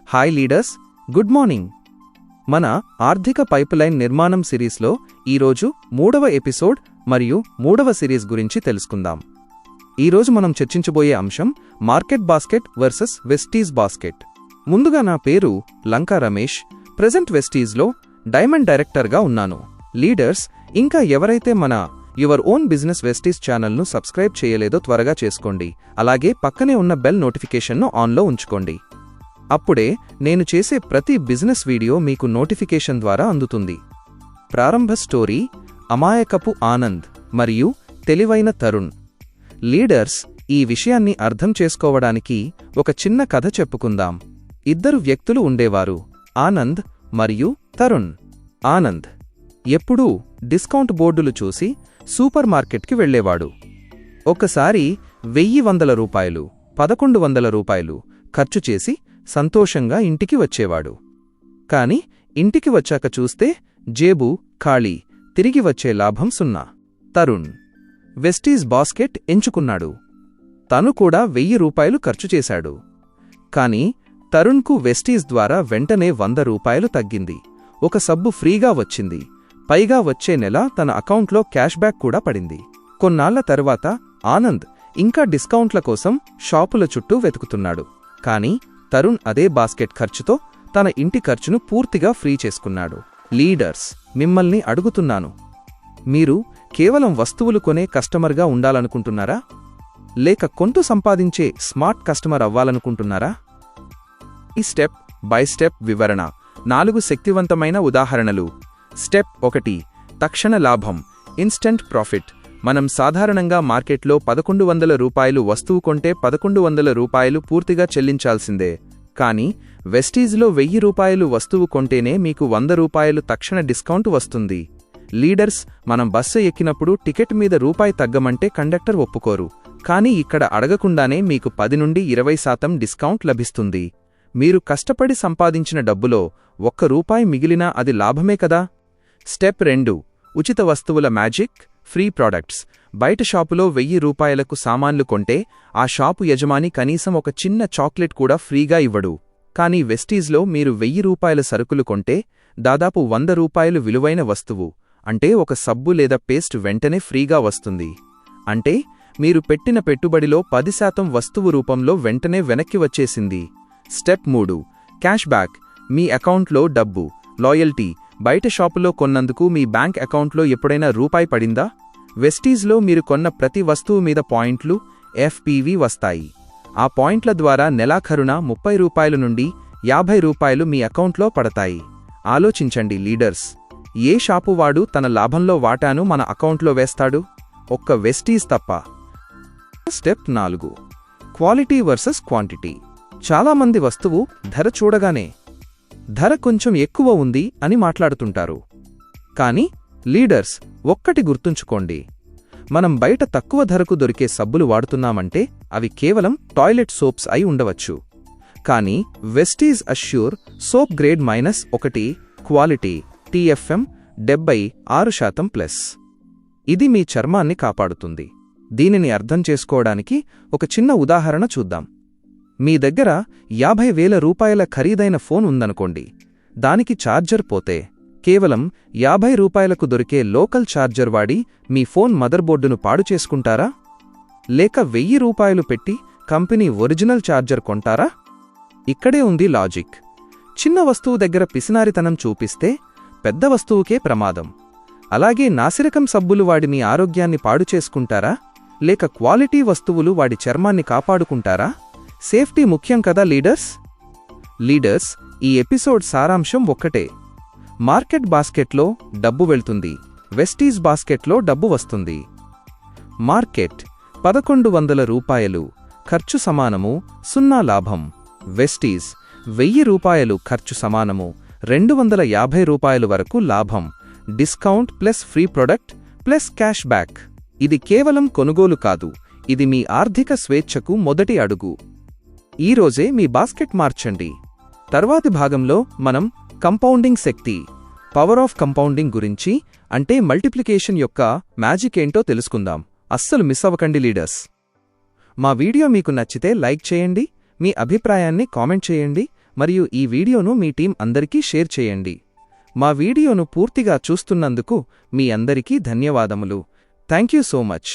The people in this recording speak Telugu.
Hi leaders, good morning. మన ఆర్థిక పైప్లైన్ నిర్మాణం సిరీస్లో ఈరోజు 3వ ఎపిసోడ్ మరియు 3వ సిరీస్ గురించి తెలుసుకుందాం. ఈరోజు మనం చర్చించబోయే అంశం market basket versus Vestige basket. ముందుగా నా పేరు లంకా రమేష్. ప్రెజెంట్ వెస్టీజ్లో డైమండ్ డైరెక్టర్గా ఉన్నాను. లీడర్స్, ఇంకా ఎవరైతే మన యువర్ ఓన్ బిజినెస్ వెస్టీజ్ ఛానల్ను సబ్స్క్రైబ్ చేయలేదో త్వరగా చేసుకోండి. అలాగే పక్కనే ఉన్న బెల్ నోటిఫికేషన్ను ఆన్లో ఉంచుకోండి. అప్పుడే నేను చేసే ప్రతి బిజినెస్ వీడియో మీకు నోటిఫికేషన్ ద్వారా అందుతుంది. ప్రారంభ స్టోరీ: అమాయకపు ఆనంద్ మరియు తెలివైన తరుణ్. లీడర్స్, ఈ విషయాన్ని అర్థం చేసుకోవడానికి ఒక చిన్న కథ చెప్పుకుందాం. ఇద్దరు వ్యక్తులు ఉండేవారు, ఆనంద్ మరియు తరుణ్. ఆనంద్ ఎప్పుడూ డిస్కౌంట్ బోర్డులు చూసి సూపర్ మార్కెట్కి వెళ్లేవాడు. ఒకసారి 1,100 రూపాయలు, 1,100 రూపాయలు ఖర్చు చేసి సంతోషంగా ఇంటికి వచ్చేవాడు. కాని ఇంటికి వచ్చాక చూస్తే జేబు ఖాళీ, తిరిగి వచ్చే లాభం 0. తరుణ్ వెస్టీజ్ బాస్కెట్ ఎంచుకున్నాడు. తను కూడా 1,000 రూపాయలు ఖర్చు చేశాడు. కాని తరుణ్కు వెస్టీజ్ ద్వారా వెంటనే 100 రూపాయలు తగ్గింది. ఒక సబ్బు ఫ్రీగా వచ్చింది. పైగా వచ్చే నెల తన అకౌంట్లో క్యాష్ బ్యాక్ కూడా పడింది. కొన్నాళ్ల తర్వాత ఆనంద్ ఇంకా డిస్కౌంట్ల కోసం షాపుల చుట్టూ వెతుకుతున్నాడు. కాని తరుణ్ అదే బాస్కెట్ ఖర్చుతో తన ఇంటి ఖర్చును పూర్తిగా ఫ్రీ చేసుకున్నాడు. లీడర్స్, మిమ్మల్ని అడుగుతున్నాను, మీరు కేవలం వస్తువులు కొనే కస్టమర్గా ఉండాలనుకుంటున్నారా? లేక కొంటూ సంపాదించే స్మార్ట్ కస్టమర్ అవ్వాలనుకుంటున్నారా? ఈ స్టెప్ బై స్టెప్ వివరణ. 4 శక్తివంతమైన ఉదాహరణలు. స్టెప్ 1: తక్షణ లాభం, ఇన్స్టంట్ ప్రాఫిట్. మనం సాధారణంగా మార్కెట్లో 1,100 రూపాయలు వస్తువు కొంటే 1,100 రూపాయలు పూర్తిగా చెల్లించాల్సిందే. కానీ వెస్టీజ్లో 1,000 రూపాయలు వస్తువు కొంటేనే మీకు 100 రూపాయలు తక్షణ డిస్కౌంట్ వస్తుంది. లీడర్స్, మనం బస్సు ఎక్కినప్పుడు టికెట్ మీద రూపాయి తగ్గమంటే కండక్టర్ ఒప్పుకోరు. కానీ ఇక్కడ అడగకుండానే మీకు 10 నుండి 20% డిస్కౌంట్ లభిస్తుంది. మీరు కష్టపడి సంపాదించిన డబ్బులో ₹1 మిగిలినా అది లాభమే కదా. స్టెప్ 2: ఉచిత వస్తువుల మ్యాజిక్, ఫ్రీ ప్రాడక్ట్స్. బయట షాపులో 1,000 రూపాయలకు సామాన్లు కొంటే ఆ షాపు యజమాని కనీసం ఒక చిన్న చాక్లెట్ కూడా ఫ్రీగా ఇవ్వడు. కానీ వెస్టీజ్లో మీరు 1,000 రూపాయల సరుకులు కొంటే దాదాపు 100 రూపాయలు విలువైన వస్తువు, అంటే ఒక సబ్బు లేదా పేస్ట్ వెంటనే ఫ్రీగా వస్తుంది. అంటే మీరు పెట్టిన పెట్టుబడిలో 10% వస్తువు రూపంలో వెంటనే వెనక్కి వచ్చేసింది. Step 3: cash back. మీ అకౌంట్లో డబ్బు, లాయల్టీ. బయట షాపులో కొన్నందుకు మీ బ్యాంక్ అకౌంట్లో ఎప్పుడైనా రూపాయి పడిందా? వెస్టీజ్లో మీరు కొన్న ప్రతి వస్తువు మీద పాయింట్లు, ఎఫ్పివి వస్తాయి. ఆ పాయింట్ల ద్వారా నెలాఖరున 30 రూపాయల నుండి 50 రూపాయలు మీ అకౌంట్లో పడతాయి. ఆలోచించండి లీడర్స్, ఏ షాపువాడు తన లాభంలో వాటాను మన అకౌంట్లో వేస్తాడు? ఒక్క వెస్టీజ్ తప్ప. Step 4: quality versus quantity. చాలామంది వస్తువు ధర చూడగానే ధర కొంచెం ఎక్కువ ఉంది అని మాట్లాడుతుంటారు. కాని లీడర్స్, ఒక్కటి గుర్తుంచుకోండి, మనం బయట తక్కువ ధరకు దొరికే సబ్బులు వాడుతున్నామంటే అవి కేవలం టాయిలెట్ సోప్స్ అయి ఉండవచ్చు. కానీ Vestige assure soap grade -1 quality TFM 76%+. ఇది మీ చర్మాన్ని కాపాడుతుంది. దీనిని అర్థం చేసుకోవడానికి ఒక చిన్న ఉదాహరణ చూద్దాం. మీ దగ్గర 50,000 రూపాయల ఖరీదైన ఫోన్ ఉందనుకోండి. దానికి ఛార్జర్ పోతే కేవలం 50 రూపాయలకు దొరికే లోకల్ ఛార్జర్ వాడి మీ ఫోన్ మదర్బోర్డును పాడు చేసుకుంటారా? లేక 1,000 రూపాయలు పెట్టి కంపెనీ ఒరిజినల్ ఛార్జర్ కొంటారా? ఇక్కడే ఉంది లాజిక్. చిన్న వస్తువు దగ్గర పిసినారితనం చూపిస్తే పెద్ద వస్తువుకే ప్రమాదం. అలాగే నాసిరకం సబ్బులు వాడి మీ ఆరోగ్యాన్ని పాడు చేసుకుంటారా? లేక క్వాలిటీ వస్తువులు వాడి చర్మాన్ని కాపాడుకుంటారా? సేఫ్టీ ముఖ్యం కదా లీడర్స్. లీడర్స్, ఈ ఎపిసోడ్ సారాంశం ఒక్కటే: మార్కెట్ బాస్కెట్లో డబ్బు వెళ్తుంది, వెస్టీజ్ బాస్కెట్లో డబ్బు వస్తుంది. మార్కెట్ 1,100 రూపాయలు ఖర్చు సమానము 0 లాభం. వెస్టీజ్ 1,000 రూపాయలు ఖర్చు సమానము 250 రూపాయలు వరకు లాభం. Discount plus free product plus cash back. ఇది కేవలం కొనుగోలు కాదు, ఇది మీ ఆర్థిక స్వేచ్ఛకు మొదటి అడుగు. ఈరోజే మీ బాస్కెట్ మార్చండి. తర్వాతి భాగంలో మనం compounding Shakti, power of compounding గురించి, అంటే మల్టిప్లికేషన్ యొక్క మ్యాజిక్ ఏంటో తెలుసుకుందాం. అస్సలు మిస్ అవ్వకండి లీడర్స్. మా వీడియో మీకు నచ్చితే లైక్ చేయండి, మీ అభిప్రాయాన్ని కామెంట్ చేయండి మరియు ఈ వీడియోను మీ టీం అందరికీ షేర్ చేయండి. మా వీడియోను పూర్తిగా చూస్తున్నందుకు మీ అందరికీ ధన్యవాదములు. Thank you so much.